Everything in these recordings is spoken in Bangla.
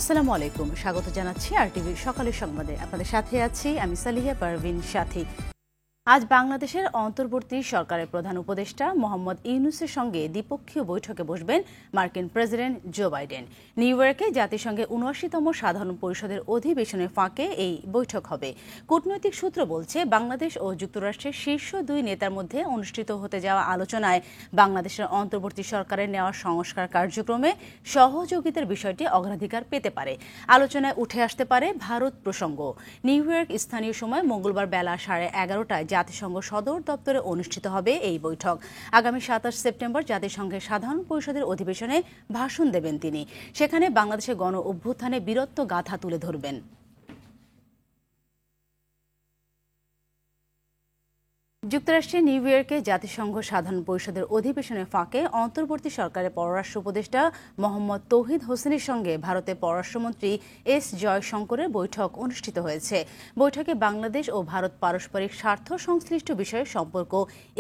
আসসালামু আলাইকুম, স্বাগত জানাচ্ছি আরটিভির সকালের সংবাদে। আপনাদের সাথে আছি আমি সালিহা পারভিন সাথী। আজ বাংলাদেশের অন্তর্বর্তী সরকারের প্রধান উপদেষ্টা মোহাম্মদ ইউনূসের সঙ্গে দ্বিপক্ষীয় বৈঠকে বসবেন মার্কিন প্রেসিডেন্ট জো বাইডেন। নিউ ইয়র্কে জাতিসংঘের ৭৯তম সাধারণ পরিষদের অধিবেশনের ফাঁকে এই বৈঠক হবে। কূটনৈতিক সূত্র বলছে, বাংলাদেশ ও যুক্তরাষ্ট্রের শীর্ষ দুই নেতার মধ্যে অনুষ্ঠিত হতে যাওয়া আলোচনায় বাংলাদেশের অন্তর্বর্তী সরকারের নেওয়া সংস্কার কার্যক্রমে সহযোগিতার বিষয়টি অগ্রাধিকার পেতে পারে। আলোচনায় উঠে আসতে পারে ভারত প্রসঙ্গ। নিউ ইয়র্ক স্থানীয় সময় মঙ্গলবার বেলা 11:30টায় জাতিসংঘ সদর দপ্তরে অনুষ্ঠিত হবে এই বৈঠক। আগামী ২৭ সেপ্টেম্বর জাতিসংঘের সাধারণ পরিষদের অধিবেশনে ভাষণ দেবেন তিনি। সেখানে বাংলাদেশের গণ অভ্যুত্থানে বীরত্ব গাথা তুলে ধরবেন। যুক্তরাষ্ট্রের নিউ ইয়র্কে জাতিসংঘ সাধারণ পরিষদের অধিবেশনের ফাঁকে অন্তর্বর্তী সরকারের পররাষ্ট্র উপদেষ্টা মোহাম্মদ তৌহিদ হোসেনের সঙ্গে ভারতের পররাষ্ট্রমন্ত্রী এস জয়শঙ্করের বৈঠক অনুষ্ঠিত হয়েছে। বৈঠকে বাংলাদেশ ও ভারত পারস্পরিক স্বার্থ সংশ্লিষ্ট বিষয়ে সম্পর্ক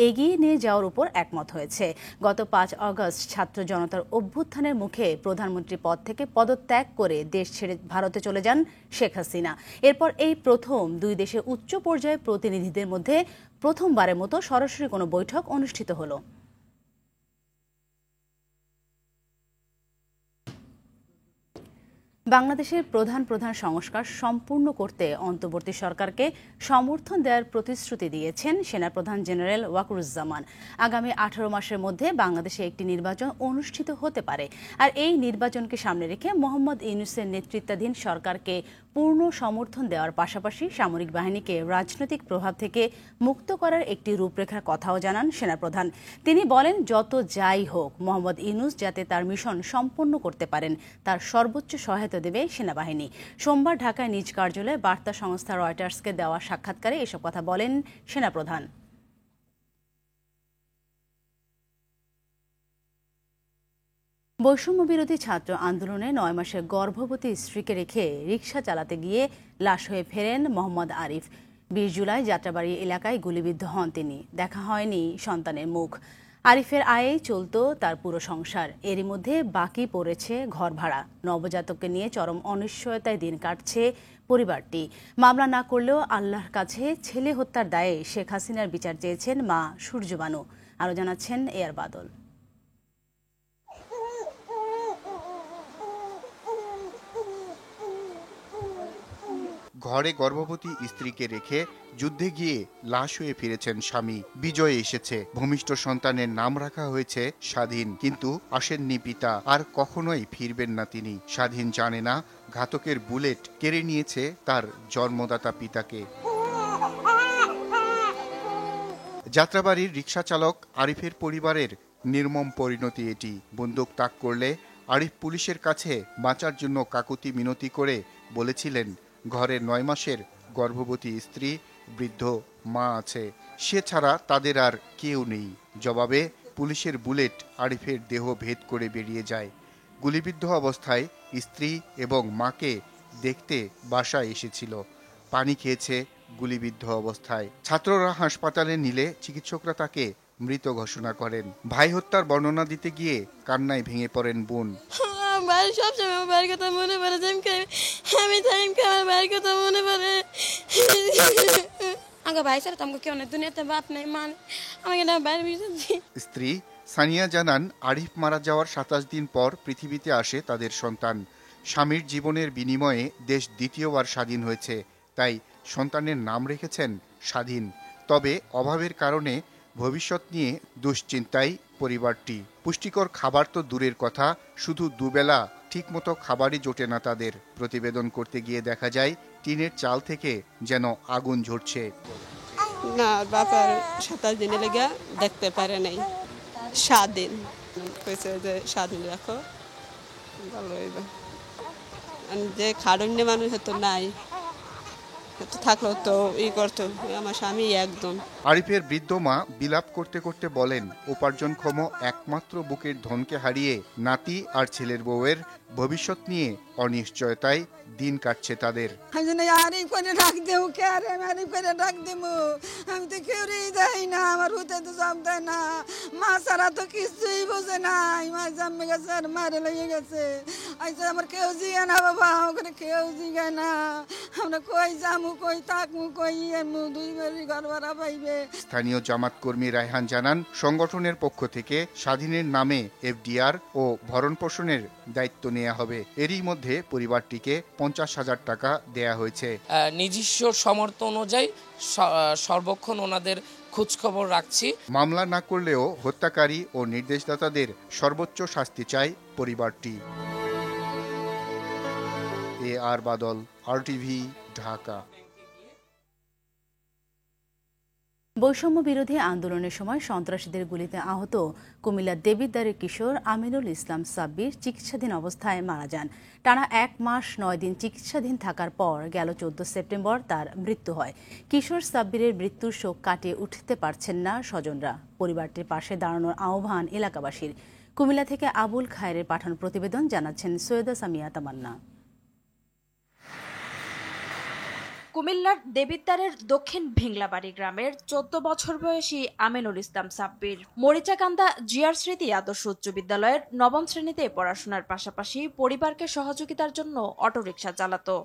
এগিয়ে নিয়ে যাওয়ার উপর একমত হয়েছে। গত ৫ আগস্ট ছাত্র জনতার অভ্যুত্থানের মুখে প্রধানমন্ত্রী পদ থেকে পদত্যাগ করে দেশ ছেড়ে ভারতে চলে যান শেখ হাসিনা। এরপর এই প্রথম দুই দেশের উচ্চ পর্যায়ের প্রতিনিধিদের মধ্যে প্রথমবারের মতো সরাসরি কোনো বৈঠক অনুষ্ঠিত হলো। বাংলাদেশের প্রধান প্রধান সংস্কার সম্পূর্ণ করতে অন্তর্বর্তী সরকারকে সমর্থন দেওয়ার প্রতিশ্রুতি দিয়েছেন সেনাপ্রধান জেনারেল ওয়াকারুজ্জামান। আগামী ১৮ মাসের মধ্যে বাংলাদেশে একটি নির্বাচন অনুষ্ঠিত হতে পারে। আর এই নির্বাচনকে সামনে রেখে মোহাম্মদ ইউনূসের নেতৃত্বাধীন সরকারকে পূর্ণ সমর্থন দেওয়ার পাশাপাশি সামরিক বাহিনীকে রাজনৈতিক প্রভাব থেকে মুক্ত করার একটি রূপরেখার কথাও জানান সেনাপ্রধান। তিনি বলেন, যত যাই হোক মোহাম্মদ ইউনূস যাতে তার মিশন সম্পন্ন করতে পারেন তার সর্বোচ্চ সহায়তা দেবে সেনাবাহিনী। সোমবার ঢাকায় নিজ কার্যালয়ে বার্তা সংস্থা রয়টার্সকে দেওয়া সাক্ষাৎকারে এসব কথা বলেন সেনাপ্রধান। বৈষম্য বিরোধী ছাত্র আন্দোলনে ৯ মাসের গর্ভবতী স্ত্রীকে রেখে রিকশা চালাতে গিয়ে লাশ হয়ে ফেরেন মোহাম্মদ আরিফ। ২০ জুলাই যাত্রাবাড়ি এলাকায় গুলিবিদ্ধ হন তিনি। দেখা হয়নি সন্তানের মুখ। আরিফের আয়েই চলত তার পুরো সংসার। এরই মধ্যে বাকি পড়েছে ঘর ভাড়া। নবজাতককে নিয়ে চরম অনিশ্চয়তায় দিন কাটছে পরিবারটি। মামলা না করলেও আল্লাহর কাছে ছেলে হত্যার দায়ে শেখ হাসিনার বিচার চেয়েছেন মা সূর্যবানু। আরও জানাচ্ছেন এয়ার বাদল। ঘরে গর্ভবতী স্ত্রীকে রেখে যুদ্ধে গিয়ে লাশ হয়ে ফিরেছেন স্বামী। বিজয় এসেছে। ভূমিষ্ঠ সন্তানের নাম রাখা হয়েছে স্বাধীন। কিন্তু আসেননি পিতা, আর কখনোই ফিরবেন না তিনি। স্বাধীন জানে না ঘাতকের বুলেট কেড়ে নিয়েছে তার জন্মদাতা পিতাকে। যাত্রাবাড়ির রিকশা চালক আরিফের পরিবারের নির্মম পরিণতি এটি। বন্দুক তাক করলে আরিফ পুলিশের কাছে বাঁচার জন্য কাকুতি মিনতি করে বলেছিলেন, ঘরে ৯ মাসের গর্ভবতী স্ত্রী, বৃদ্ধ মা আছে, সে ছাড়া তাদের আর কেউ নেই। জবাবে পুলিশের বুলেট আরিফের দেহ ভেদ করে বেরিয়ে যায়। গুলিবিদ্ধ অবস্থায় স্ত্রী এবং মাকে দেখতে বাসায় এসেছিল। পানি খেয়েছে গুলিবিদ্ধ অবস্থায়। ছাত্ররা হাসপাতালে নিলে চিকিৎসকরা তাকে মৃত ঘোষণা করেন। ভাই হত্যার বর্ণনা দিতে গিয়ে কান্নায় ভেঙে পড়েন বোন। বাড়ি সবসময় আমার ভাইয়ের কথা মনে পড়ে, আমি আমার ভাইয়ের কথা মনে পড়ে। আগে ভাই ছাড়া তো আমাকে কেউ নেই, দুনিয়াতে বাপ নেই, মা নেই, আমাকে না বাইরে মিশাচ্ছি। স্ত্রী সানিয়া জানান, আরিফ মারা যাওয়ার ২৭ দিন পর পৃথিবীতে আসে তাদের সন্তান। স্বামীর জীবনের বিনিময়ে দেশ দ্বিতীয়বার স্বাধীন হয়েছে, তাই সন্তানের নাম রেখেছেন স্বাধীন। তবে অভাবের কারণে ভবিষ্যৎ নিয়ে দুশ্চিন্তায় পরিবারটি। পুষ্টিকর খাবার তো দূরের কথা, শুধু দুবেলা ঠিকমতো খাবারই জোটে না তাদের। প্রতিবেদন করতে গিয়ে দেখা যায় টিনের চাল থেকে যেন আগুন ঝরছে। না, বাবার ২৭ দিনে লেগে দেখতে পারে নাই। ৭ দিন কইছে যে স্বাধীন রাখো, ভালো হইবে। যে খাড়ন্য মানুষ হতো নাই, থাকলো তো করতো। আমার স্বামী একদম। আরিফের বৃদ্ধ মা বিলাপ করতে করতে বলেন, উপার্জনক্ষম একমাত্র বুকের ধনকে হারিয়ে নাতি আর ছেলের বউয়ের ভবিষ্যৎ নিয়ে অনিশ্চয়তায় দিন কাটছে তাদের। আমি তো কেউ যাই না, আমার হতে তো সব দেয় না, মা ছাড়া তো কিছুই বোঝে নাই, মা জন্মে গেছে আর মারে লেগে গেছে। আচ্ছা আমার কেউ জিগে না বাবা, ওখানে কেউ জিগে না, আমরা কই যামু কই থাকমু কই এমু, দুই বাড়ি ঘর ভাড়া পাইবে। স্থানীয় জামাত কর্মী রায়হান জানান, সংগঠনের পক্ষ থেকে স্বাধীনের নামে এফডিআর ও ভরণ পোষণের দায়িত্ব নেওয়া হবে। এরই মধ্যে পরিবারটিকে 50,000 টাকা দেয়া হয়েছে। নিজস্ব সমর্থন অনুযায়ী সর্বক্ষণ ওনাদের খোঁজখবর রাখছি। মামলা না করলেও হত্যাকারী ও নির্দেশদাতাদের সর্বোচ্চ শাস্তি চায় পরিবারটি। আর বাদল, RTV, ঢাকা। বৈষম্য বিরোধী আন্দোলনের সময় সন্ত্রাসীদের গুলিতে আহত কুমিল্লার দেবিদ্বারের কিশোর আমিনুল ইসলাম সাব্বির চিকিৎসাধীন অবস্থায় মারা যান। টানা 1 মাস 9 দিন চিকিৎসাধীন থাকার পর গেল 14 সেপ্টেম্বর তার মৃত্যু হয়। কিশোর সাব্বিরের মৃত্যুর শোক কাটিয়ে উঠতে পারছেন না স্বজনরা। পরিবারটির পাশে দাঁড়ানোর আহ্বান এলাকাবাসীর। কুমিল্লা থেকে আবুল খায়েরের পাঠানো প্রতিবেদন, জানাচ্ছেন সৈয়দা সামিয়া তামান্না। কুমিল্লার দেবিদ্বারের দক্ষিণ ভিংলাবাড়ি গ্রামের 14 বছর বয়সী আমিনুল ইসলাম সাব্বির মরিচাকান্দা জিয়ার স্মৃতি আদর্শ উচ্চ বিদ্যালয়ের 9ম শ্রেণীতে পড়াশোনার পাশাপাশি পরিবারকে সহযোগিতার জন্য অটোরিকশা চালাতো।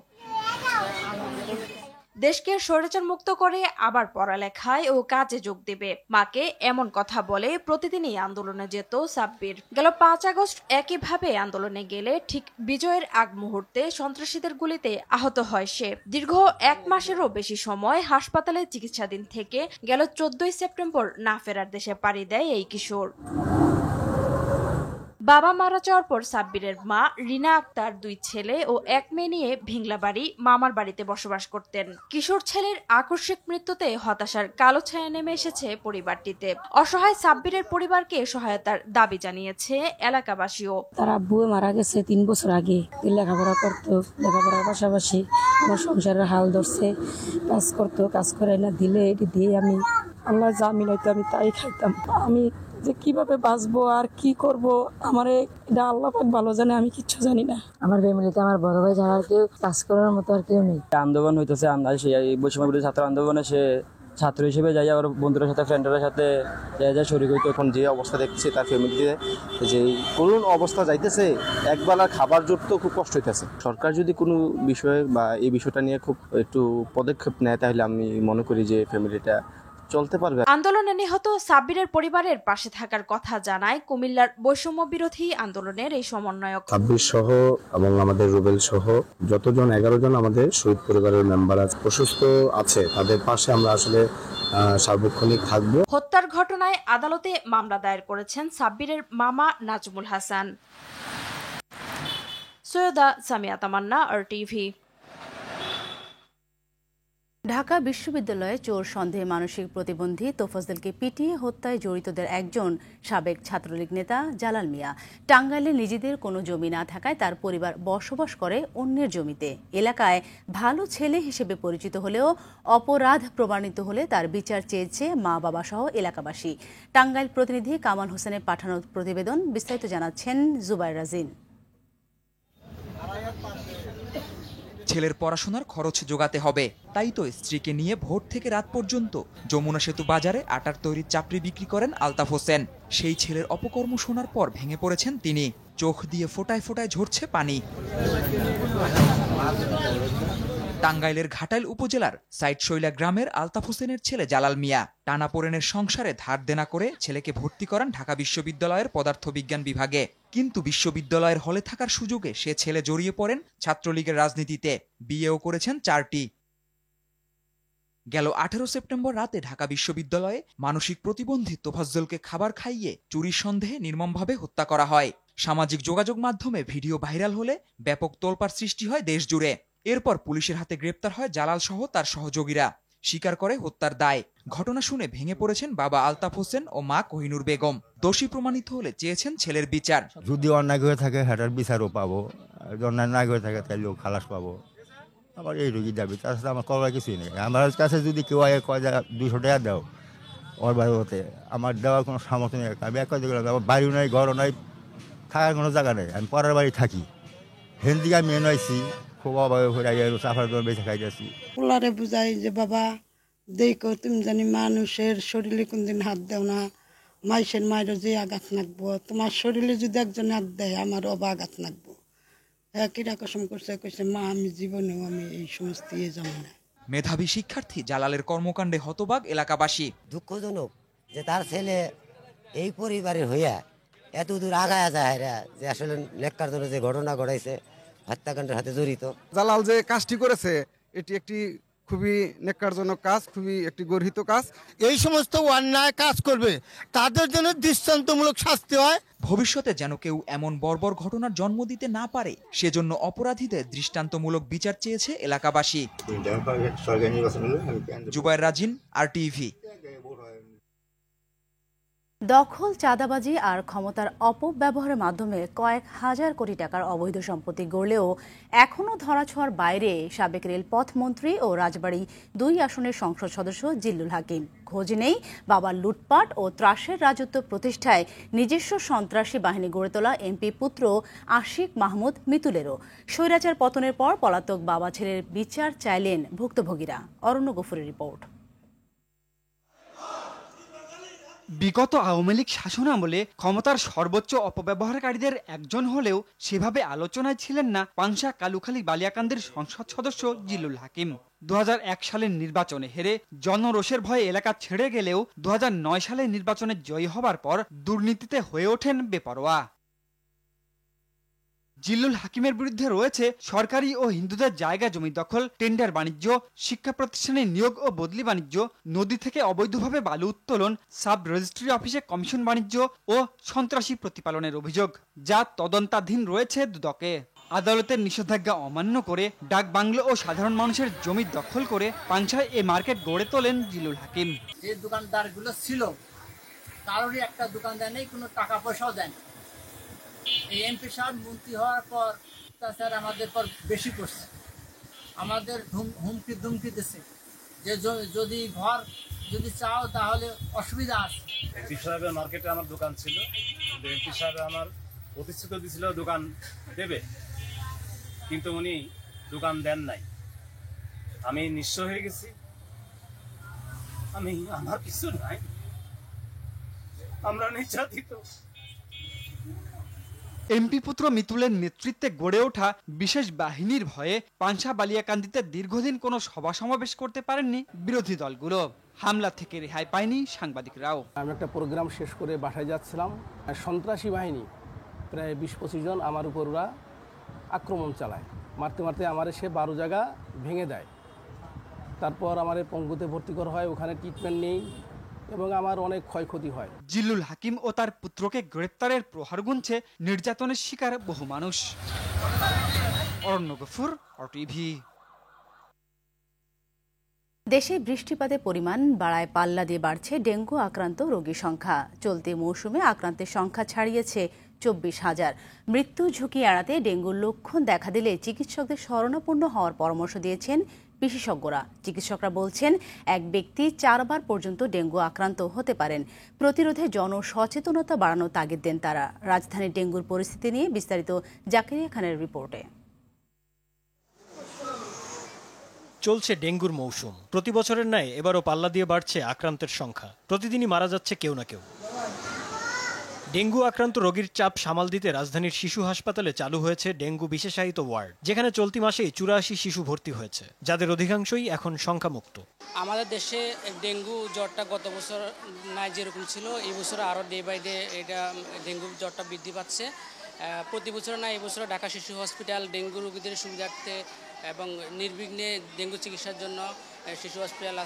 দেশকে স্বৈরাচার মুক্ত করে আবার পড়ালেখায় ও কাজে যোগ দেবে, মাকে এমন কথা বলে প্রতিদিনই আন্দোলনে যেত সাব্বির। গেল 5 আগস্ট একইভাবে আন্দোলনে গেলে ঠিক বিজয়ের আগ মুহূর্তে সন্ত্রাসীদের গুলিতে আহত হয় সে। দীর্ঘ 1 মাসেরও বেশি সময় হাসপাতালে চিকিৎসাধীন থেকে গেল 14 সেপ্টেম্বর না ফেরার দেশে পাড়ি দেয় এই কিশোর। বাবা মারা যাওয়ার পর সাব্বিরের মা রিনা আক্তার 2 ছেলে ও 1 মেয়ে নিয়ে ভিংলাবাড়ি মামার বাড়িতে বসবাস করতেন। কিশোর ছেলের আকস্মিক মৃত্যুতে হতাশার কালো ছায়া নেমে এসেছে পরিবারটিতে। অসহায় সাব্বিরের পরিবারকে সহায়তার দাবি জানিয়েছে এলাকাবাসীও। তার আব্বু মারা গেছে 3 বছর আগে। লেখাপড়া করতো, লেখাপড়ার পাশাপাশি আমার সংসারের হাল ধরছে, কাজ করতো, কাজ করে না দিলে এটি দিয়ে আমি আল্লাহ যা মিলাইতো আমি তাই খাইতাম। আমি যে কিভাবে বাঁচবো আর কি করব, আমার এটা আল্লাহ পাক ভালো জানে, আমি কিচ্ছু জানি না। আমার ফ্যামিলিতে আমার বড় ভাই ছাড়া আর কেউ কাজ করার মতো আর কেউ নেই। আন্দোলন হইতেছে, আমরা সেই বৈষম্য বিরোধী ছাত্র আন্দোলনে সে ছাত্র হিসেবে যাই, আবার বন্ধুদের সাথে ফ্রেন্ডের সাথে যাই শরীর হইতো। এখন যে অবস্থা দেখছি তার ফ্যামিলিতে যে করুণ অবস্থা যাইতেছে, একবেলা খাবার জুটতে খুব কষ্ট হইতেছে। সরকার যদি কোনো বিষয়ে বা এই বিষয়টা নিয়ে খুব একটু পদক্ষেপ নেয় তাহলে আমি মনে করি যে ফ্যামিলিটা চলতে পারবে। আন্দোলনে নিহত সাব্বিরের পরিবারের পাশে থাকার কথা জানায় কুমিল্লার বৈষম্য বিরোধী আন্দোলনের এই সমন্বয়ক। সাব্বির সহ এবং আমাদের রুবেল সহ যতজন 11 জন আমাদের শহীদ পরিবারের মেম্বার আছে, অসুস্থ আছে, তাদের পাশে আমরা আসলে সার্বক্ষণিক থাকব। হত্যার ঘটনায় আদালতে মামলা দায়ের করেছেন সাব্বিরের মামা নাজমুল হাসান। সৈয়দা সামিয়া তামান্না, RTV। ঢাকা বিশ্ববিদ্যালয়ে চোর সন্দেহে মানসিক প্রতিবন্ধী তোফাজ্জলকে পিটিয়ে হত্যায় জড়িতদের একজন সাবেক ছাত্রলীগ নেতা জালাল মিয়া। টাঙ্গাইলে নিজেদের কোনো জমি না থাকায় তার পরিবার বসবাস করে অন্যের জমিতে। এলাকায় ভালো ছেলে হিসেবে পরিচিত হলেও অপরাধ প্রমাণিত হলে তার বিচার চেয়েছে মা বাবা সহ এলাকাবাসী। টাঙ্গাইল প্রতিনিধি কামাল হোসেনের পাঠানো প্রতিবেদন, বিস্তারিত জানাচ্ছেন জুবাইর রাজিন। ছেলের পড়াশোনার খরচ জোগাতে হবে, তাই তো স্ত্রীকে নিয়ে ভোর থেকে রাত পর্যন্ত যমুনা সেতু বাজারে আটার তৈরির চাপড়ি বিক্রি করেন আলতাফ হোসেন। সেই ছেলের অপকর্ম শোনার পর ভেঙে পড়েছেন তিনি। চোখ দিয়ে ফোঁটায় ফোঁটায় ঝরছে পানি। টাঙ্গাইলের ঘাটাইল উপজেলার সাইটশৈলা গ্রামের আলতাফ হোসেনের ছেলে জালাল মিয়া টানাপোড়েনের সংসারে ধার দেনা করে ছেলেকে ভর্তি করান ঢাকা বিশ্ববিদ্যালয়ের পদার্থবিজ্ঞান বিভাগে। কিন্তু বিশ্ববিদ্যালয়ের হলে থাকার সুযোগে সে ছেলে জড়িয়ে পড়েন ছাত্রলীগের রাজনীতিতে। বিয়েও করেছেন 4টি। গেল 18 সেপ্টেম্বর রাতে ঢাকা বিশ্ববিদ্যালয়ে মানসিক প্রতিবন্ধী তোফাজ্জলকে খাবার খাইয়ে চুরির সন্দেহে নির্মমভাবে হত্যা করা হয়। সামাজিক যোগাযোগ মাধ্যমে ভিডিও ভাইরাল হলে ব্যাপক তোলপাড় সৃষ্টি হয় দেশ জুড়ে। এরপর পুলিশের হাতে গ্রেপ্তার হয় জালাল সহ তার সহযোগীরা। স্বীকার করে হত্যার দায়। ঘটনা শুনে ভেঙে পড়েছেন বাবা আলতাফ হোসেন ও মা কোহিনুর বেগম। দোষী প্রমাণিত হলে চেয়েছেন ছেলের বিচার। যদি অন্যায় হয়ে থাকে সেটার বিচারও পাবো, অন্যায় না হয়ে থাকে তাহলেও খালাস পাবো। আমার এই রোগী দাবি, তাছাড়া আমার করার কিছুই নেই। আমার কাছে যদি কেউ কয় 200 টাকা দাও ওর বাড়িতে, আমার দেওয়ার কোনো সামর্থ্য নেই। আমি এক কথা বললাম, আমার বাড়িও নাই, ঘরও নাই, থাকার কোনো জায়গা নেই। আমি পরের বাড়ি থাকি, হেন্দিকা মেন হয়েছি খুব অভাবে ঘুরে চাফার দর বেঁচে খাইতেছি। পোলারে বুঝাই যে বাবা দেখো তুমি জানি মানুষের শরীরে কোনদিন হাত দেও না, মাইসের মায়েরও যে আঘাত নাকবো, তোমার শরীরে যদি একজন হাত দেয় আমারও আঘাত নাকবো। হ্যাঁ কিরা কসম করছে, কইছে মা আমি জীবনেও আমি এই সমস্ত যাবো না। মেধাবী শিক্ষার্থী জালালের কর্মকাণ্ডে হতবাক এলাকাবাসী। দুঃখজনক যে তার ছেলে এই পরিবারের হইয়া এত দূর আগায় যায় যে আসলে নেককার জন্য যে ঘটনা ঘটাইছে হত্যাকাণ্ডের হাতে জড়িত। জালাল যে কাজটি করেছে এটি একটি খুবই নেককারজনক কাজ, খুবই একটি গর্হিত কাজ। এই সমস্ত অন্যায় কাজ করবে তাদের জন্য দৃষ্টান্তমূলক শাস্তি হয়। ভবিষ্যতে যেন কেউ এমন বর্বর ঘটনার জন্ম দিতে না পারে সেজন্য অপরাধীদের দৃষ্টান্তমূলক বিচার চেয়েছে এলাকাবাসী। জুবায়ের রাজিন, RTV। দখল, চাঁদাবাজি আর ক্ষমতার অপব্যবহারের মাধ্যমে কয়েক হাজার কোটি টাকার অবৈধ সম্পত্তি গড়লেও এখনও ধরাছোঁয়ার বাইরে সাবেক রেলপথ মন্ত্রী ও রাজবাড়ী ২ আসনের সংসদ সদস্য জিল্লুল হাকিম। খোঁজ নেই বাবার লুটপাট ও ত্রাসের রাজত্ব প্রতিষ্ঠায় নিজস্ব সন্ত্রাসী বাহিনী গড়ে তোলা এমপি পুত্র আশিক মাহমুদ মিতুলেরও। স্বৈরাচার পতনের পর পলাতক বাবা ছেলের বিচার চাইলেন ভুক্তভোগীরা। অরণ্য গফুরের রিপোর্ট। বিগত আওয়ামী লীগ শাসনামলে ক্ষমতার সর্বোচ্চ অপব্যবহারকারীদের একজন হলেও সেভাবে আলোচনায় ছিলেন না পাংশা কালুখালী বালিয়াকান্দির সংসদ সদস্য জিল্লুল হাকিম। 2001 সালের নির্বাচনে হেরে জনরোষের ভয়ে এলাকা ছেড়ে গেলেও 2009 সালের নির্বাচনে জয়ী হবার পর দুর্নীতিতে হয়ে ওঠেন বেপরোয়া। জিল্লুল হাকিমের বিরুদ্ধে রয়েছে সরকারি ও হিন্দুদের জায়গা জমি দখল, টেন্ডার বাণিজ্য, শিক্ষা প্রতিষ্ঠানে নিয়োগ ও বদলি বাণিজ্য, নদী থেকে অবৈধভাবে বালু উত্তোলন, সাব রেজিস্ট্রি অফিসে কমিশন বাণিজ্য ও সন্ত্রাসী প্রতিপালনের অভিযোগ, যা তদন্তাধীন রয়েছে দুদকে। আদালতের নিষেধাজ্ঞা অমান্য করে ডাক বাংলো ও সাধারণ মানুষের জমি দখল করে পাংশায় এ মার্কেট গড়ে তোলেন জিল্লুল হাকিম। যে দোকানদারগুলো ছিল কারোরই একটা দোকানদার নেই, কোনো টাকা পয়সাও দেন। এই এমপি সাহেব মন্ত্রী হওয়ার পর তাছাড়া আমাদের পর বেশি করছে, আমাদের হুমকি দুমকি দিচ্ছে যে যদি ঘর যদি চাও তাহলে অসুবিধা আছে। এমপি সাহেবের মার্কেটে আমার দোকান ছিল, এমপি সাহেব আমার প্রতিশ্রুতি দিয়েছিল দোকান দেবে, কিন্তু উনি দোকান দেন নাই। আমি নিঃস্ব হয়ে গেছি, আমার কিছু নাই, আমরা নির্যাতিত। এমপি পুত্র মিতুলের নেতৃত্বে গড়ে ওঠা বিশেষ বাহিনীর ভয়ে পাংশা বালিয়াকান্দিতে দীর্ঘদিন কোনো সভা সমাবেশ করতে পারেননি বিরোধী দলগুলো। হামলা থেকে রেহাই পায়নি সাংবাদিকরাও। আমি একটা প্রোগ্রাম শেষ করে বাসায় যাচ্ছিলাম, সন্ত্রাসী বাহিনী প্রায় 20-25 জন আমার উপর ওরা আক্রমণ চালায়, মারতে মারতে আমার সে 12 জায়গা ভেঙে দেয়। তারপর আমার পঙ্গুতে ভর্তি করা হয়, ওখানে ট্রিটমেন্ট নেই এবং আমার অনেক ক্ষয়ক্ষতি হয়। জিল্লুল হাকিম ও তার পুত্রকে গ্রেপ্তারের প্রহার গুনছে নির্যাতনের শিকার বহু মানুষ। অরণ্য গফুর, RTV। দেশে বৃষ্টিপাতের পরিমাণ বাড়ায় পাল্লা দিয়ে বাড়ছে ডেঙ্গু আক্রান্ত রোগীর সংখ্যা। চলতি মৌসুমে আক্রান্তের সংখ্যা ছাড়িয়েছে 24,000। মৃত্যু ঝুঁকি এড়াতে ডেঙ্গুর লক্ষণ দেখা দিলে চিকিৎসকদের শরণাপন্ন হওয়ার পরামর্শ দিয়েছেন বিশেষজ্ঞরা। চিকিৎসকরা বলছেন এক ব্যক্তি 4 বার পর্যন্ত ডেঙ্গু আক্রান্ত হতে পারেন। প্রতিরোধে জনসচেতনতা বাড়ানোর তাগিদ দেন তারা। রাজধানীর ডেঙ্গুর পরিস্থিতি নিয়ে বিস্তারিত জাকিরিয়া খানের রিপোর্টে। চলছে ডেঙ্গুর মৌসুম। প্রতি বছরের ন্যায় এবারও পাল্লা দিয়ে বাড়ছে আক্রান্তের সংখ্যা। প্রতিদিনই মারা যাচ্ছে কেউ না কেউ। ডেঙ্গু আক্রান্ত রোগীর চাপ সামাল দিতে রাজধানীর শিশু হাসপাতালে চালু হয়েছে ডেঙ্গু বিশেষায়িত ওয়ার্ড, যেখানে চলতি মাসেই 84 শিশু ভর্তি হয়েছে, যাদের অধিকাংশই এখন সংখ্যামুক্ত। আমাদের দেশে ডেঙ্গু জ্বরটা গত বছর নাই যেরকম ছিল, এই বছর আরও ডে বাই ডে এটা ডেঙ্গু জ্বরটা বৃদ্ধি পাচ্ছে। প্রতি বছর না এই বছর ঢাকা শিশু হসপিটাল ডেঙ্গু রোগীদের সুবিধার্থে এবং নির্বিঘ্নে ডেঙ্গু চিকিৎসার জন্য শিশু হসপিটাল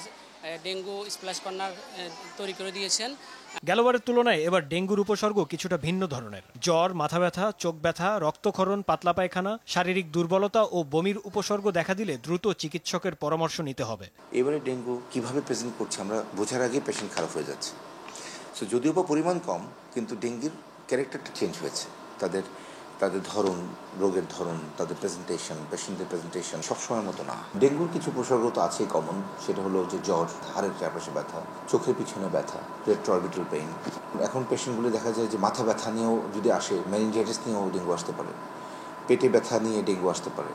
ডেঙ্গু স্প্ল্যাশ কর্নার তৈরি করে দিয়েছেন। গেলবারের তুলনায় এবার ডেঙ্গুর উপসর্গ কিছুটা ভিন্ন ধরনের। জ্বর, মাথা ব্যথা, চোখ ব্যথা, রক্তক্ষরণ, পাতলা পায়খানা, শারীরিক দুর্বলতা ও বমির উপসর্গ দেখা দিলে দ্রুত চিকিৎসকের পরামর্শ নিতে হবে। এবারে ডেঙ্গু কিভাবে প্রেজেন্ট করছে আমরা বোঝার আগে পেশেন্ট খারাপ হয়ে যাচ্ছে। সো যদিও বা পরিমাণ কম, কিন্তু ডেঙ্গুর ক্যারেক্টারটা চেঞ্জ হয়েছে। তাদের ধরন, রোগের ধরন, তাদের প্রেজেন্টেশন, পেশেন্টের প্রেজেন্টেশন সবসময়ের মতো না। ডেঙ্গুর কিছু উপসর্গ তো আছেই কমন, সেটা হলো যে জ্বর, হাড়ের চারপাশে ব্যথা, চোখের পিছনে ব্যথা, রেট্রোঅরবিটাল পেইন। এখন পেশেন্টগুলো দেখা যায় যে মাথা ব্যথা নিয়েও যদি আসে, মেনিনজাইটিস নিয়েও ডেঙ্গু আসতে পারে। পেটে ব্যথা নিয়ে ডেঙ্গু আসতে পারে,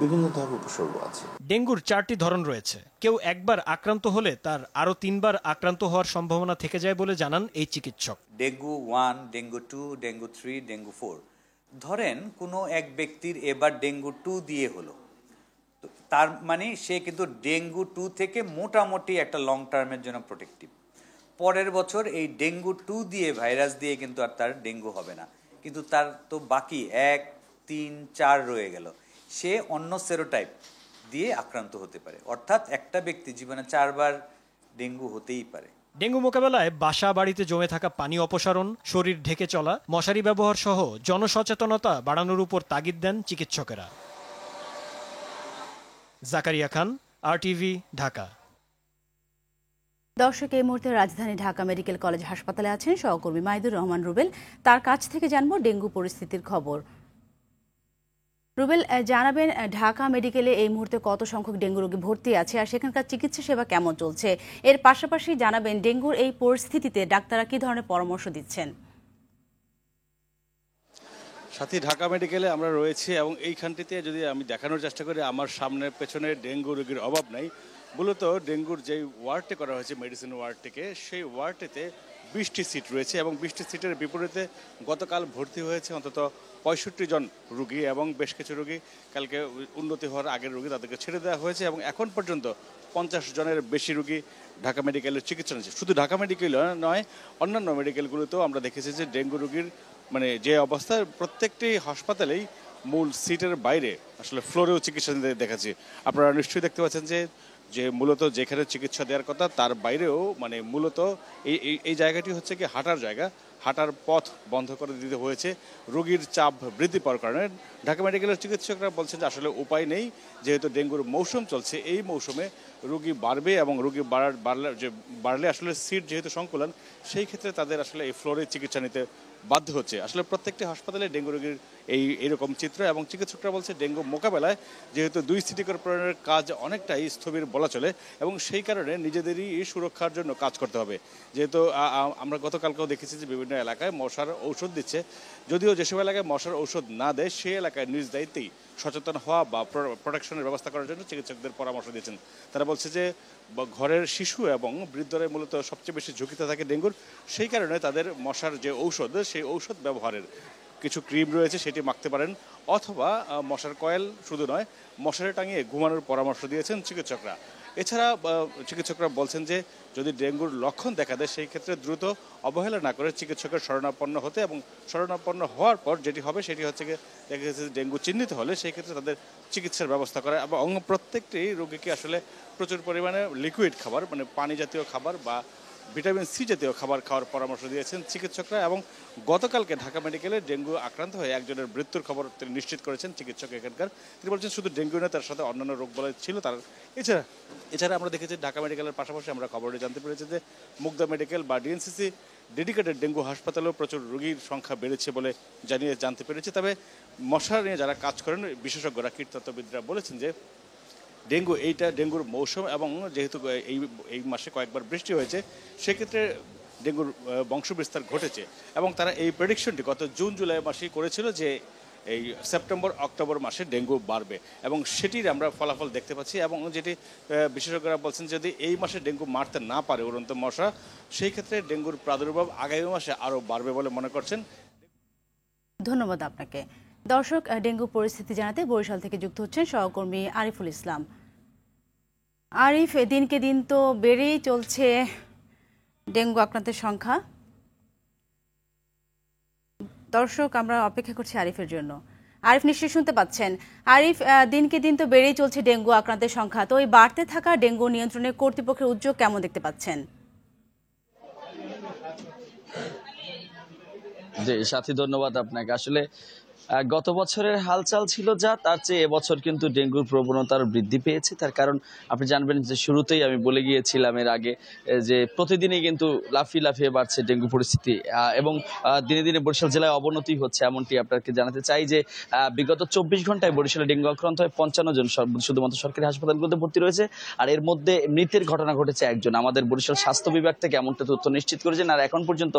বিভিন্ন ধরনের উপসর্গ আছে। ডেঙ্গুর 4টি ধরন রয়েছে। কেউ একবার আক্রান্ত হলে তার আরও 3বার আক্রান্ত হওয়ার সম্ভাবনা থেকে যায় বলে জানান এই চিকিৎসক। Dengue 1, dengue 2, dengue 3, dengue 4। ধরেন কোনো এক ব্যক্তির এবার ডেঙ্গু 2 দিয়ে হলো, তার মানে সে কিন্তু ডেঙ্গু 2 থেকে মোটামুটি একটা লং টার্মের জন্য প্রোটেক্টিভ। পরের বছর এই ডেঙ্গু 2 দিয়ে ভাইরাস দিয়ে কিন্তু আর তার ডেঙ্গু হবে না, কিন্তু তার তো বাকি 1, 3, 4 রয়ে গেল, সে অন্য সেরোটাইপ দিয়ে আক্রান্ত হতে পারে। অর্থাৎ একটা ব্যক্তি জীবনে 4বার ডেঙ্গু হতেই পারে। ডেঙ্গু মোকাবেলায় বাসা বাড়িতে জমে থাকা পানি অপসারণ, শরীর ঢেকে চলা, মশারি ব্যবহার সহ জনসচেতনতা বাড়ানোর উপর তাগিদ দেন চিকিৎসকেরা। জাকারিয়া খান, RTV, ঢাকা। দর্শক, এই মুহূর্তে রাজধানী ঢাকা মেডিকেল কলেজ হাসপাতালে আছেন সহকর্মী মাইদুর রহমান রুবেল। তার কাছ থেকে জানবো ডেঙ্গু পরিস্থিতির খবর। রুবেল, জানাবেন ঢাকা মেডিকেলে এই মুহূর্তে কত সংখ্যক ডেঙ্গু রোগী ভর্তি আছে আর সেখানকার চিকিৎসা সেবা কেমন চলছে? এর পাশাপাশি জানাবেন ডেঙ্গুর এই পরিস্থিতিতে ডাক্তাররা কি ধরনের পরামর্শ দিচ্ছেন? সাথী, ঢাকা মেডিকেলে আমরা রয়েছি এবং এইখানটিতে যদি আমি দেখানোর চেষ্টা করি, আমার সামনে পেছনে ডেঙ্গু রোগীর অভাব নাই। মূলত ডেঙ্গুর যেই ওয়ার্ডটি করা হয়েছে মেডিসিন ওয়ার্ডটিকে, সেই ওয়ার্ডটিতে 20টি সিট রয়েছে এবং 20টি সিটের বিপরীতে গতকাল ভর্তি হয়েছে অন্তত 65 জন রুগী এবং বেশ কিছু রুগী কালকে উন্নতি হওয়ার আগের রুগী, তাদেরকে ছেড়ে দেওয়া হয়েছে এবং এখন পর্যন্ত 50 জনের বেশি রুগী ঢাকা মেডিকেলের চিকিৎসা নিচ্ছে। শুধু ঢাকা মেডিকেল নয়, অন্যান্য মেডিকেলগুলোতেও আমরা দেখেছি যে ডেঙ্গু রুগীর যে অবস্থা, প্রত্যেকটি হাসপাতালেই মূল সিটের বাইরে আসলে ফ্লোরেও চিকিৎসা নিতে দেখাচ্ছি। আপনারা নিশ্চয়ই দেখতে পাচ্ছেন যে মূলত যেখানে চিকিৎসা দেওয়ার কথা তার বাইরেও মূলত এই জায়গাটি হচ্ছে কি হাঁটার জায়গা, হাঁটার পথ বন্ধ করে দিতে হয়েছে রোগীর চাপ বৃদ্ধি পাওয়ার কারণে। ঢাকা মেডিকেলের চিকিৎসকরা বলছেন যে আসলে উপায় নেই, যেহেতু ডেঙ্গুর মৌসুম চলছে, এই মৌসুমে রোগী বাড়বে এবং রোগী বাড়লে আসলে সিট যেহেতু সংকুলন, সেই ক্ষেত্রে তাদের আসলে এই ফ্লোরে চিকিৎসা নিতে বাধ্য হচ্ছে। আসলে প্রত্যেকটি হাসপাতালে ডেঙ্গু রোগীর এইরকম চিত্র এবং চিকিৎসকরা বলছে ডেঙ্গু মোকাবেলায় যেহেতু 2 সিটি কর্পোরেশনের কাজ অনেকটাই স্থবির বলা চলে এবং সেই কারণে নিজেদেরই সুরক্ষার জন্য কাজ করতে হবে। যেহেতু আমরা গতকালকেও দেখেছি যে বিভিন্ন এলাকায় মশার ঔষধ দিচ্ছে, যদিও যেসব এলাকায় মশার ঔষধ না দেয় সেই এলাকায় নিজ দায়িত্বেই সচেতন হওয়া বা প্রোটেকশনের ব্যবস্থা করার জন্য চিকিৎসকদের পরামর্শ দিয়েছেন। তারা বলছে যে ঘরের শিশু এবং বৃদ্ধরা মূলত সবচেয়ে বেশি ঝুঁকিতে থাকে ডেঙ্গুর, সেই কারণে তাদের মশার যে ঔষধ, সেই ঔষধ ব্যবহারের কিছু ক্রিম রয়েছে সেটি মাখতে পারেন, অথবা মশার কয়েল শুধু নয়, মশারি টাঙিয়ে ঘুমানোর পরামর্শ দিয়েছেন চিকিৎসকরা। এছাড়া চিকিৎসকরা বলছেন যে যদি ডেঙ্গুর লক্ষণ দেখা দেয় সেই ক্ষেত্রে দ্রুত অবহেলা না করে চিকিৎসকের শরণাপন্ন হতে এবং শরণাপন্ন হওয়ার পর যেটি হবে সেটি হচ্ছে দেখা গেছে ডেঙ্গু চিহ্নিত হলে সেই ক্ষেত্রে তাদের চিকিৎসার ব্যবস্থা করা এবং প্রত্যেকটি রোগীকে আসলে প্রচুর পরিমাণে লিকুইড খাবার পানি জাতীয় খাবার বা ভিটামিন সি জাতীয় খাবার খাওয়ার পরামর্শ দিয়েছেন চিকিৎসকরা। এবং গতকালকে ঢাকা মেডিকেলে ডেঙ্গু আক্রান্ত হয়ে একজনের মৃত্যুর খবর তিনি নিশ্চিত করেছেন চিকিৎসক এখানকার। তিনি বলছেন শুধু ডেঙ্গু নয়, তার সাথে অন্যান্য রোগ বলয় ছিল তার। এছাড়া আমরা দেখেছি ঢাকা মেডিকেলের পাশাপাশি আমরা খবরে জানতে পেরেছি যে মুগদা মেডিকেল বা ডিএনসিসি ডেডিকেটেড ডেঙ্গু হাসপাতালেও প্রচুর রোগীর সংখ্যা বেড়েছে বলে জানতে পেরেছি। তবে মশা নিয়ে যারা কাজ করেন বিশেষজ্ঞরা, কীটতত্ত্ববিদরা বলেছেন যে ডেঙ্গুর মৌসুম এবং যেহেতু এই মাসে কয়েকবার বৃষ্টি হয়েছে সেক্ষেত্রে ডেঙ্গুর বংশবিস্তার ঘটেছে এবং তারা এই প্রেডিকশনটি গত জুন জুলাই মাসেই করেছিল যে এই সেপ্টেম্বর অক্টোবর মাসে ডেঙ্গু বাড়বে এবং সেটির আমরা ফলাফল দেখতে পাচ্ছি। এবং যেটি বিশেষজ্ঞরা বলছেন যদি এই মাসে ডেঙ্গু মারতে না পারে উড়ন্ত মশা, সেই ক্ষেত্রে ডেঙ্গুর প্রাদুর্ভাব আগামী মাসে আরও বাড়বে বলে মনে করছেন। ধন্যবাদ আপনাকে। দর্শক, ডেঙ্গু পরিস্থিতি জানাতে বরিশাল থেকে যুক্ত হচ্ছেন সহকর্মী আরিফুল ইসলাম। আরিফ, দিনকে দিন তো বেড়েই চলছে ডেঙ্গু আক্রান্তের সংখ্যা। দর্শক, আমরা অপেক্ষা করছি আরিফের জন্য। আরিফ নিশ্চয়ই শুনতে পাচ্ছেন। আরিফ, দিনকে দিন তো বেড়েই চলছে ডেঙ্গু আক্রান্তের সংখ্যা, তো এই বাড়তে থাকা ডেঙ্গু নিয়ন্ত্রণে কর্তৃপক্ষের উদ্যোগ কেমন দেখতে পাচ্ছেন? জি সাথী, ধন্যবাদ আপনাকে। আসলে গত বছরের হালচাল ছিল যা, তার চেয়ে এবছর কিন্তু ডেঙ্গুর প্রবণতা বৃদ্ধি পেয়েছে। তার কারণ আপনি জানবেন যে শুরুতেই আমি বলে গিয়েছিলাম এর আগে যে প্রতিদিনই কিন্তু লাফিয়ে বাড়ছে ডেঙ্গু পরিস্থিতি এবং দিনে দিনে বরিশাল জেলায় অবনতি হচ্ছে। এমনটি আপনাকে জানাতে চাই যে বিগত 24 ঘন্টায় বরিশালে ডেঙ্গু আক্রান্ত হয় 55 জন শুধুমাত্র সরকারি হাসপাতালগুলোতে ভর্তি রয়েছে, আর এর মধ্যে মৃতের ঘটনা ঘটেছে একজন। আমাদের বরিশাল স্বাস্থ্য বিভাগ থেকে এমনটা তথ্য নিশ্চিত করেছেন। আর এখন পর্যন্ত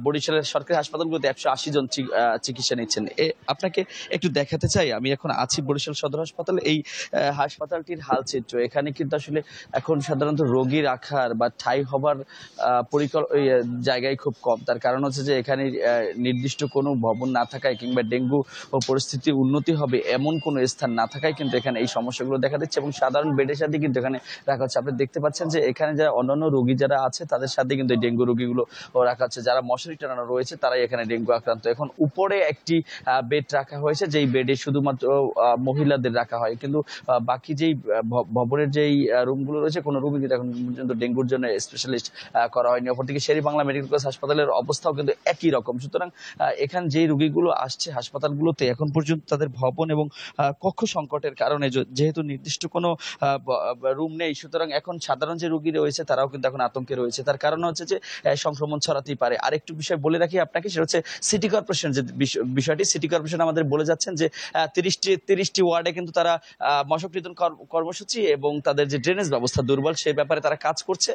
বরিশালের সরকারি হাসপাতালগুলোতে 180 জন চিকিৎসা নিচ্ছেন। আপনাকে একটু দেখাতে চাই। আমি এখন আছি বরিশাল সদর হাসপাতালে। এই হাসপাতালটির হালচিত্র, এখানে কিন্তু আসলে এখন সাধারণত রোগী রাখার বা ঠাঁই হবার জায়গায় খুব কম। তার কারণ হচ্ছে যে এখানে নির্দিষ্ট কোনো ভবন না থাকায় কিংবা ডেঙ্গু ও পরিস্থিতি উন্নতি হবে এমন কোনো স্থান না থাকায় কিন্তু এখানে এই সমস্যাগুলো দেখা দিচ্ছে এবং সাধারণ বেডের সাথে কিন্তু এখানে রাখা হচ্ছে। আপনি দেখতে পাচ্ছেন যে এখানে যারা অন্যান্য রোগী যারা আছে তাদের সাথে কিন্তু এই ডেঙ্গু রোগীগুলো রাখা হচ্ছে। যারা মশারি টানানো রয়েছে তারাই এখানে ডেঙ্গু আক্রান্ত। এখন উপরে একটি বেড রাখা হয়েছে, যেই বেডে শুধুমাত্র মহিলাদের রাখা হয়, কিন্তু বাকি যেই ভবনের যেই রুমগুলো রয়েছে কোনো রুমই কিন্তু এখন পর্যন্ত ডেঙ্গুর জন্য স্পেশালিস্ট করা হয়নি। অপরদিকে শের-ই বাংলা মেডিকেল কলেজ হাসপাতালের অবস্থাও কিন্তু একই রকম। সুতরাং এখানে যেই রোগীগুলো আসছে হাসপাতালগুলোতে এখন পর্যন্ত তাদের ভবন এবং কক্ষ সংকটের কারণে যেহেতু নির্দিষ্ট কোনো রুম নেই, সুতরাং এখন সাধারণ যে রোগী রয়েছে তারাও কিন্তু এখন আতঙ্কে রয়েছে। তার কারণ হচ্ছে যে সংক্রমণ ছড়াতেই পারে। আরেকটু বিষয় বলে রাখি আপনাকে, সেটা হচ্ছে সিটি কর্পোরেশন যে বিষয়টি, সিটি কর্পোরেশন আমাদের বলে যাচ্ছেন যে 30টি ওয়ার্ডে কিন্তু তারা মশক নিধন কর্মসূচি এবং তাদের যে ড্রেনেজ ব্যবস্থা দুর্বল সেই ব্যাপারে তারা কাজ করছে।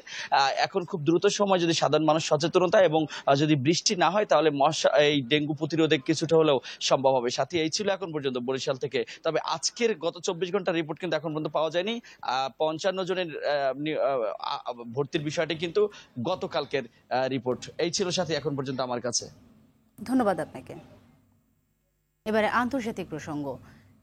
এখন খুব দ্রুত সময় যদি সাধারণ মানুষ সচেতনতা এবং যদি বৃষ্টি না হয় তাহলে এই ডেঙ্গু প্রতিরোধে কিছুটা হলেও সম্ভব হবে। সাথে এই ছিল এখন পর্যন্ত বরিশাল থেকে। তবে আজকের গত 24 ঘন্টার রিপোর্ট কিন্তু এখন পর্যন্ত পাওয়া যায়নি। 55 জনের ভর্তির বিষয়টি কিন্তু গতকালকের রিপোর্ট। এই ছিল সাথে এখন পর্যন্ত আমার কাছে। ধন্যবাদ আপনাকে। এবারে আন্তর্জাতিক প্রসঙ্গ।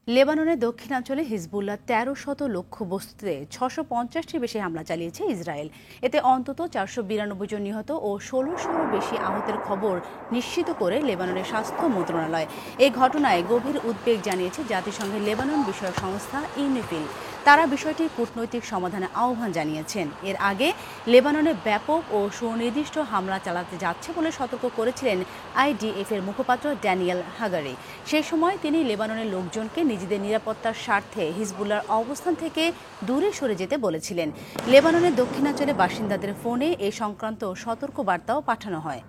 লেবাননের দক্ষিণাঞ্চলে হিজবুল্লাহ 1300 লক্ষ্যবস্তুতে 650টির বেশি হামলা চালিয়েছে ইসরায়েল। এতে অন্তত 492 জন নিহত ও 1600-র বেশি আহতের খবর নিশ্চিত করে লেবাননের স্বাস্থ্য মন্ত্রণালয়। এই ঘটনায় গভীর উদ্বেগ জানিয়েছে জাতিসংঘের লেবানন বিষয়ক সংস্থা ইউনিফিল। তারা বিষয়টির কূটনৈতিক সমাধানে আহ্বান জানিয়েছেন। এর আগে লেবাননে ব্যাপক ও সুনির্দিষ্ট হামলা চালাতে যাচ্ছে বলে সতর্ক করেছিলেন আইডিএফ-এর মুখপাত্র ড্যানিয়েল হাগারি। সেই সময় তিনি লেবাননের লোকজনকে নিজেদের নিরাপত্তার স্বার্থে হিজবুল্লাহর অবস্থান থেকে দূরে সরে যেতে বলেছিলেন। লেবাননের দক্ষিণাঞ্চলে বাসিন্দাদের ফোনে এ সংক্রান্ত সতর্ক বার্তাও পাঠানো হয়।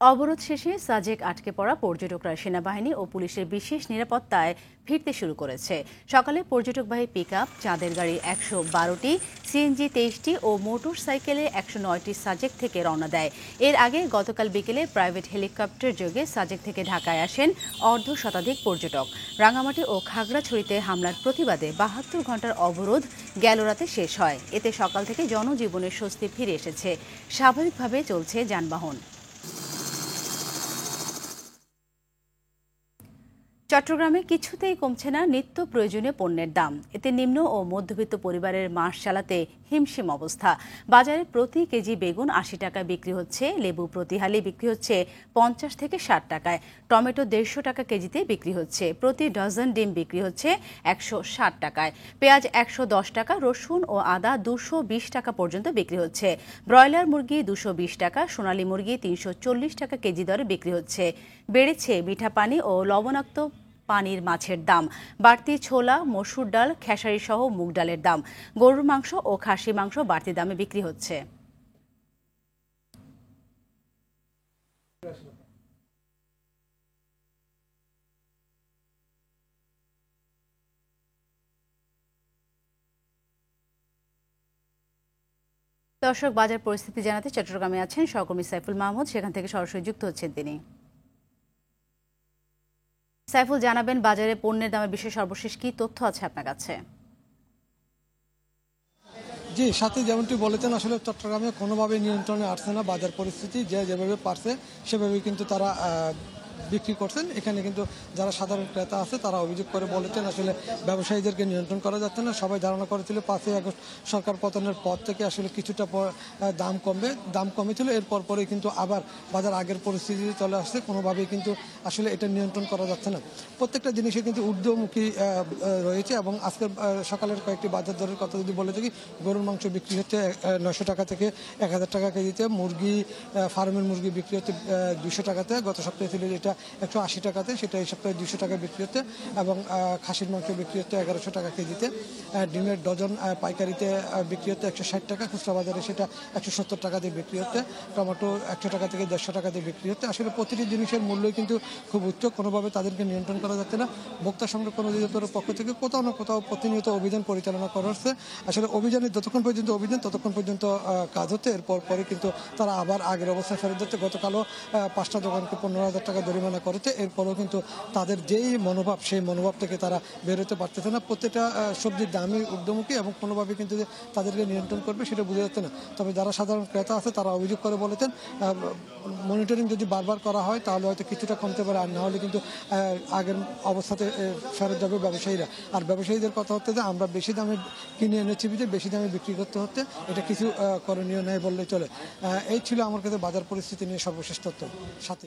অবরোধ শেষে সাজেক আটকে পড়া পর্যটকরা সেনাবাহিনী ও পুলিশের বিশেষ নিরাপত্তায় ফিরতে শুরু করেছে। সকালে পর্যটকবাহী পিকআপ, চাঁদের গাড়ি 112টি, সিএনজি 23টি ও মোটর সাইকেলে 109টি সাজেক থেকে রওনা দেয়। এর আগে গতকাল বিকেলে প্রাইভেট হেলিকপ্টার যোগে সাজেক থেকে ঢাকায় আসেন অর্ধশতাধিক পর্যটক। রাঙামাটি ও খাগড়াছড়িতে হামলার প্রতিবাদে 72 ঘণ্টার অবরোধ গেল রাতে শেষ হয়। এতে সকাল থেকে জনজীবনের স্বস্তি ফিরে এসেছে। স্বাভাবিকভাবে চলছে যানবাহন। চট্টগ্রামে কিছুতেই কমছে না নিত্য প্রয়োজনীয় পণ্যের দাম। এতে নিম্ন ও মধ্যবিত্ত পরিবারের মাস চালাতে হিমশিম অবস্থা। বাজারে প্রতি কেজি বেগুন 80 টাকায় বিক্রি হচ্ছে, লেবু প্রতি হালি বিক্রি হচ্ছে 50 থেকে 60 টাকায়, টমেটো 150 টাকা কেজিতে বিক্রি হচ্ছে, প্রতি ডজন ডিম বিক্রি হচ্ছে 160 টাকায়, পেঁয়াজ 110 টাকা, রসুন ও আদা 220 টাকা পর্যন্ত বিক্রি হচ্ছে, ব্রয়লার মুরগি 220 টাকা, সোনালী মুরগি 340 টাকা কেজি দরে বিক্রি হচ্ছে। বেড়েছে মিঠা পানি ও লবণাক্ত পানির মাছের দাম। বাড়তি ছোলা, মসুর ডাল, খেসারি সহ মুগ ডালের দাম। গরুর মাংস ও খাসি মাংস বাড়তি দামে বিক্রি হচ্ছে। দর্শক, বাজার পরিস্থিতি জানাতে চট্টগ্রামে আছেন সহকর্মী সাইফুল মাহমুদ, সেখান থেকে সরাসরি যুক্ত হচ্ছেন তিনি। সাইফুল, জানাবেন বাজারে পণ্যের দামের বিষয়ে সর্বশেষ কি তথ্য আছে আপনার কাছে? জি, সাথে যেমনটি বলেছেন, আসলে চট্টগ্রামে কোনোভাবে নিয়ন্ত্রণে আসছে না বাজার পরিস্থিতি। যেভাবে পারছে সেভাবে কিন্তু তারা বিক্রি করছেন। এখানে কিন্তু যারা সাধারণ ক্রেতা আছে তারা অভিযোগ করে বলেছেন আসলে ব্যবসায়ীদেরকে নিয়ন্ত্রণ করা যাচ্ছে না। সবাই ধারণা করেছিল 5ই আগস্ট সরকার পতনের পর থেকে আসলে কিছুটা দাম কমেছিল, এরপর পরে কিন্তু আবার বাজার আগের পরিস্থিতি চলে আসছে। কোনোভাবেই কিন্তু আসলে এটা নিয়ন্ত্রণ করা যাচ্ছে না। প্রত্যেকটা জিনিসে কিন্তু ঊর্ধ্বমুখী রয়েছে এবং আজকের সকালের কয়েকটি বাজার দরের কথা যদি বলে থাকি, গরুর মাংস বিক্রি হচ্ছে 900 টাকা থেকে 1000 টাকা কেজিতে, মুরগি ফার্মের মুরগি বিক্রি হচ্ছে 200 টাকাতে, গত সপ্তাহে ছিল সেটা 180 টাকাতে, সেটা এই সপ্তাহে 200 টাকা বিক্রি হচ্ছে, এবং খাসির মাংস বিক্রি হচ্ছে 1100 টাকা কেজিতে, ডিমের ডজন পাইকারিতে বিক্রি হচ্ছে 160 টাকা, খুচরা বাজারে সেটা 170 টাকা দিয়ে বিক্রি হচ্ছে, টমেটো 100 টাকা থেকে 150 টাকা দিয়ে বিক্রি হচ্ছে। আসলে প্রতিটি জিনিসের মূল্যই কিন্তু খুব উচ্চ, কোনোভাবে তাদেরকে নিয়ন্ত্রণ করা যাচ্ছে না। ভোক্তা সংরক্ষণ অধিদপ্তরের পক্ষ থেকে কোথাও না কোথাও প্রতিনিয়ত অভিযান পরিচালনা করা হচ্ছে। আসলে অভিযানে যতক্ষণ পর্যন্ত অভিযান ততক্ষণ পর্যন্ত কাজ হচ্ছে, এরপর পরে কিন্তু তারা আবার আগের অবস্থায় ফেরত যাচ্ছে। গতকালও 5টা দোকানকে 15,000 টাকা জরিমানা করেছে, এরপরেও কিন্তু তাদের যেই মনোভাব সেই মনোভাব থেকে তারা বেরোতে পারতেছে না। প্রত্যেকটা সবজির দামই ঊর্ধ্বমুখী এবং কোনোভাবে কিন্তু যে তাদেরকে নিয়ন্ত্রণ করবে সেটা বোঝা যাচ্ছে না। তবে যারা সাধারণ ক্রেতা আছে তারা অভিযোগ করে বলেছেন মনিটরিং যদি বারবার করা হয় তাহলে হয়তো কিছুটা কমতে পারে, আর না হলে কিন্তু আগের অবস্থাতে ফেরত যাবে ব্যবসায়ীরা। আর ব্যবসায়ীদের কথা হচ্ছে যে আমরা বেশি দামে কিনে এনেছি যে বেশি দামে বিক্রি করতে হচ্ছে, এটা কিছু করণীয় নেই বললেই চলে। এই ছিল আমার কাছে বাজার পরিস্থিতি নিয়ে সর্বশেষ তথ্য। সাথে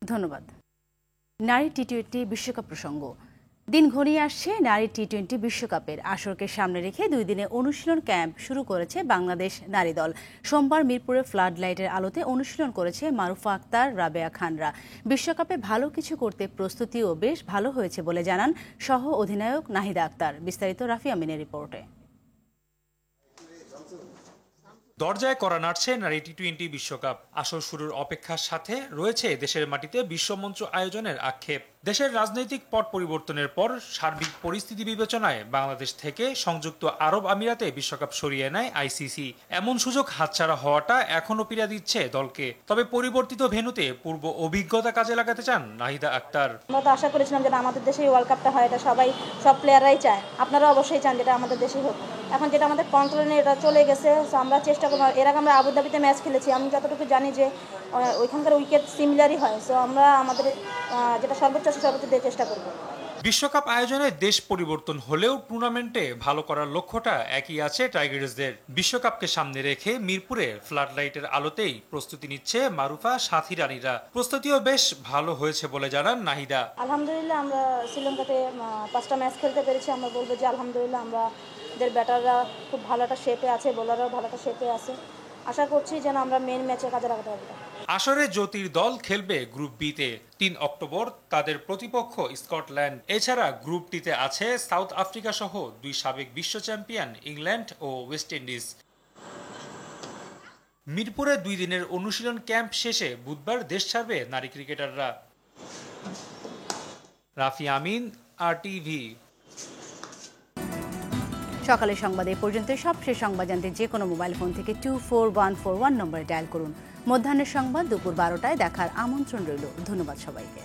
ধন্যবাদ। নারী টি-20 বিশ্বকাপ প্রসঙ্গ। দিন ঘনিয়ে আসছে নারী টি-20 বিশ্বকাপের আসরকে সামনে রেখে 2 দিনে অনুশীলন ক্যাম্প শুরু করেছে বাংলাদেশ নারী দল। সোমবার মিরপুরে ফ্লাড লাইটের আলোতে অনুশীলন করেছে মারুফা আক্তার, রাবেয়া খানরা। বিশ্বকাপে ভালো কিছু করতে প্রস্তুতিও বেশ ভালো হয়েছে বলে জানান সহ অধিনায়ক নাহিদা আক্তার। বিস্তারিত রাফি আমিনের রিপোর্টে। দরজায় কড়া নাড়ছে নারী টি-20 বিশ্বকাপ। আসর শুরুর অপেক্ষার সাথে রয়েছে দেশের মাটিতে বিশ্বমঞ্চ আয়োজনের আক্ষেপ। দেশের রাজনৈতিক পট পরিবর্তনের পর সার্বিক পরিস্থিতি বিবেচনায় বাংলাদেশ থেকে সংযুক্ত আরব আমিরাতে বিশ্বকাপ সরিয়ে নেয় আইসিসি। এমন সুযোগ হাতছাড়া হওয়াটা এখনও পীড়া দিচ্ছে দলকে। তবে পরিবর্তিত ভেন্যুতে পূর্ব অভিজ্ঞতা কাজে লাগাতে চান নাহিদা আক্তার। আমরা তো আশা করেছিলাম যেটা আমাদের দেশে ওয়ার্ল্ড কাপটা হয়, এটা সব প্লেয়াররাই চায়, আপনারা অবশ্যই চান যেটা আমাদের দেশেই হোক। এখন যেটা আমাদের কন্ট্রোলে এটা চলে গেছে, আমরা চেষ্টা করবো। এর আগে আমরা আবুধাবিতে ম্যাচ খেলেছি, আমি যতটুকু জানি যে ওইখানকার উইকেট সিমিলারই হয়। সো আমরা আমাদের যেটা সর্বোচ্চ দিয়ে চেষ্টা করব। বিশ্বকাপ আয়োজনে দেশ পরিবর্তন হলেও টুর্নামেন্টে ভালো করার লক্ষ্যটা একই আছে টাইগার্সদের। বিশ্বকাপকে সামনে রেখে মিরপুরে ফ্লাড লাইটের আলোতেই প্রস্তুতি নিচ্ছে মারুফা সাথী রানীরা। প্রস্তুতিও বেশ ভালো হয়েছে বলে জানান নাহিদা। আলহামদুলিল্লাহ আমরা শ্রীলঙ্কাতে 5টা ম্যাচ খেলতে পেরেছি। আমরা বলবো যে আলহামদুলিল্লাহ আমাদের ব্যাটাররা খুব ভালো একটা শেপে আছে, বোলাররাও ভালো একটা শেপে আছে। আশা করছি যেন আমরা মেন ম্যাচে কাজে লাগাতে পারবো। আসরে জ্যোতির দল খেলবে গ্রুপ বিতে। 3 অক্টোবর তাদের প্রতিপক্ষ স্কটল্যান্ড। এছাড়া গ্রুপ টিতে আছে সাউথ আফ্রিকা সহ 2 সাবেক বিশ্ব চ্যাম্পিয়ন ইংল্যান্ড ও ওয়েস্ট ইন্ডিজ। মিরপুরে 2 দিনের অনুশীলন ক্যাম্প শেষে বুধবার দেশ ছাড়বে নারী ক্রিকেটাররা। রাফি আমিন, RTV। সকালের সংবাদে পর্যন্ত সবশেষ সংবাদ জানতে যে কোনো মোবাইল ফোন থেকে 24141 নম্বরে ডায়াল করুন। মধ্যাহ্নের সংবাদ দুপুর 12টায় দেখার আমন্ত্রণ রইল। ধন্যবাদ সবাইকে।